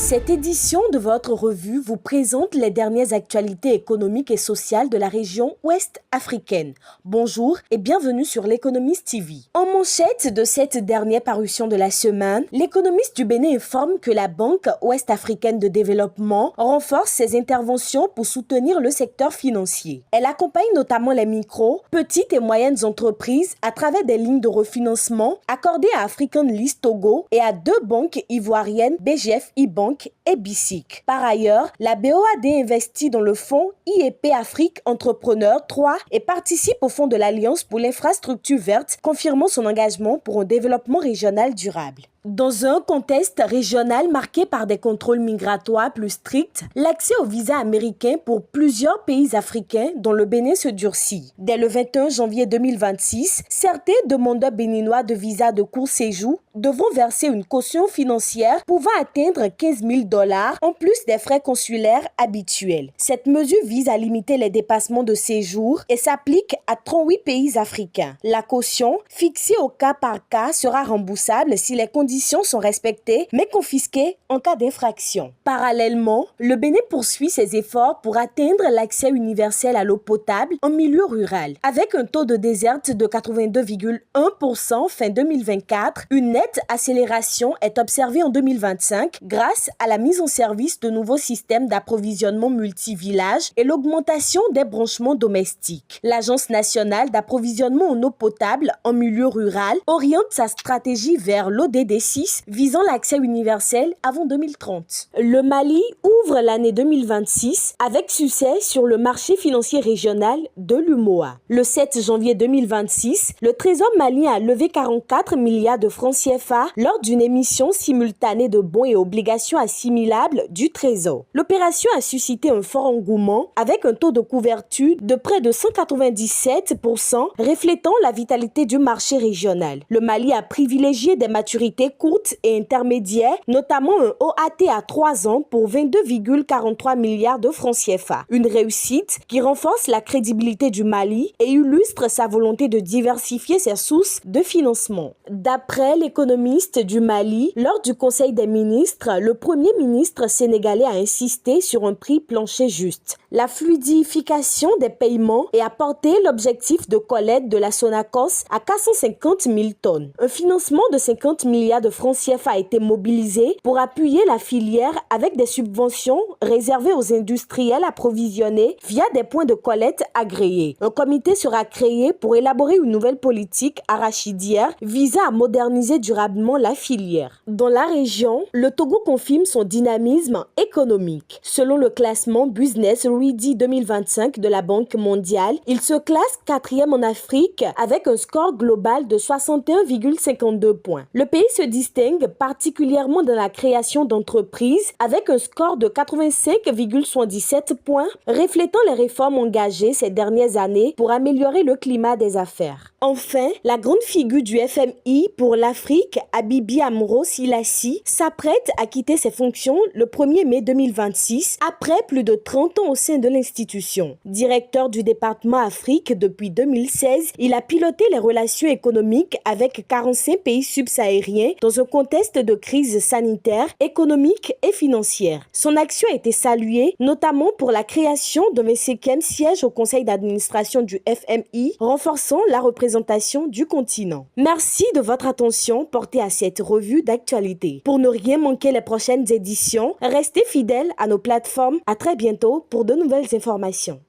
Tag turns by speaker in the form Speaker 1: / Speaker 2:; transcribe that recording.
Speaker 1: Cette édition de votre revue vous présente les dernières actualités économiques et sociales de la région ouest africaine. Bonjour et bienvenue sur l'Économiste TV. En manchette de cette dernière parution de la semaine, l'Économiste du Bénin informe que la Banque ouest africaine de développement renforce ses interventions pour soutenir le secteur financier. Elle accompagne notamment les micro, petites et moyennes entreprises à travers des lignes de refinancement accordées à African List Togo et à deux banques ivoiriennes, BGF Ibank et BICIC. Par ailleurs, la BOAD investit dans le fonds IEP Afrique Entrepreneur 3 et participe au fonds de l'Alliance pour l'infrastructure verte, confirmant son engagement pour un développement régional durable. Dans un contexte régional marqué par des contrôles migratoires plus stricts, l'accès aux visas américains pour plusieurs pays africains, dont le Bénin, se durcit. Dès le 21 janvier 2026, certains demandeurs béninois de visa de court séjour devront verser une caution financière pouvant atteindre 15 000 $ en plus des frais consulaires habituels. Cette mesure vise à limiter les dépassements de séjour et s'applique à 38 pays africains. La caution, fixée au cas par cas, sera remboursable si les conditions sont respectées, mais confisquées en cas d'infraction. Parallèlement, le Bénin poursuit ses efforts pour atteindre l'accès universel à l'eau potable en milieu rural. Avec un taux de déserte de 82,1% fin 2024, une nette accélération est observée en 2025 grâce à la mise en service de nouveaux systèmes d'approvisionnement multi-villages et l'augmentation des branchements domestiques. L'Agence nationale d'approvisionnement en eau potable en milieu rural oriente sa stratégie vers l'ODD visant l'accès universel avant 2030. Le Mali ouvre l'année 2026 avec succès sur le marché financier régional de l'UMOA. Le 7 janvier 2026, le Trésor malien a levé 44 milliards de francs CFA lors d'une émission simultanée de bons et obligations assimilables du Trésor. L'opération a suscité un fort engouement avec un taux de couverture de près de 197%, reflétant la vitalité du marché régional. Le Mali a privilégié des maturités courtes et intermédiaires, notamment un OAT à 3 ans pour 22,43 milliards de francs CFA. Une réussite qui renforce la crédibilité du Mali et illustre sa volonté de diversifier ses sources de financement. D'après l'économiste du Mali, lors du Conseil des ministres, le Premier ministre sénégalais a insisté sur un prix plancher juste, la fluidification des paiements et a porté l'objectif de collecte de la Sonacos à 450 000 tonnes. Un financement de 50 milliards de francs CFA a été mobilisé pour appuyer la filière avec des subventions réservées aux industriels approvisionnés via des points de collecte agréés. Un comité sera créé pour élaborer une nouvelle politique arachidière visant à moderniser durablement la filière. Dans la région, le Togo confirme son dynamisme économique. Selon le classement Business Ready 2025 de la Banque mondiale, il se classe 4e en Afrique avec un score global de 61,52 points. Le pays se distingue particulièrement dans la création d'entreprises avec un score de 85,77 points, reflétant les réformes engagées ces dernières années pour améliorer le climat des affaires. Enfin, la grande figure du FMI pour l'Afrique, Abibi Amro Silassi, s'apprête à quitter ses fonctions le 1er mai 2026 après plus de 30 ans au sein de l'institution. Directeur du département Afrique depuis 2016, il a piloté les relations économiques avec 45 pays subsahariens dans un contexte de crise sanitaire, économique et financière. Son action a été saluée, notamment pour la création d'un 25e siège au conseil d'administration du FMI, renforçant la représentation du continent. Merci de votre attention portée à cette revue d'actualité. Pour ne rien manquer les prochaines éditions, restez fidèles à nos plateformes. À très bientôt pour de nouvelles informations.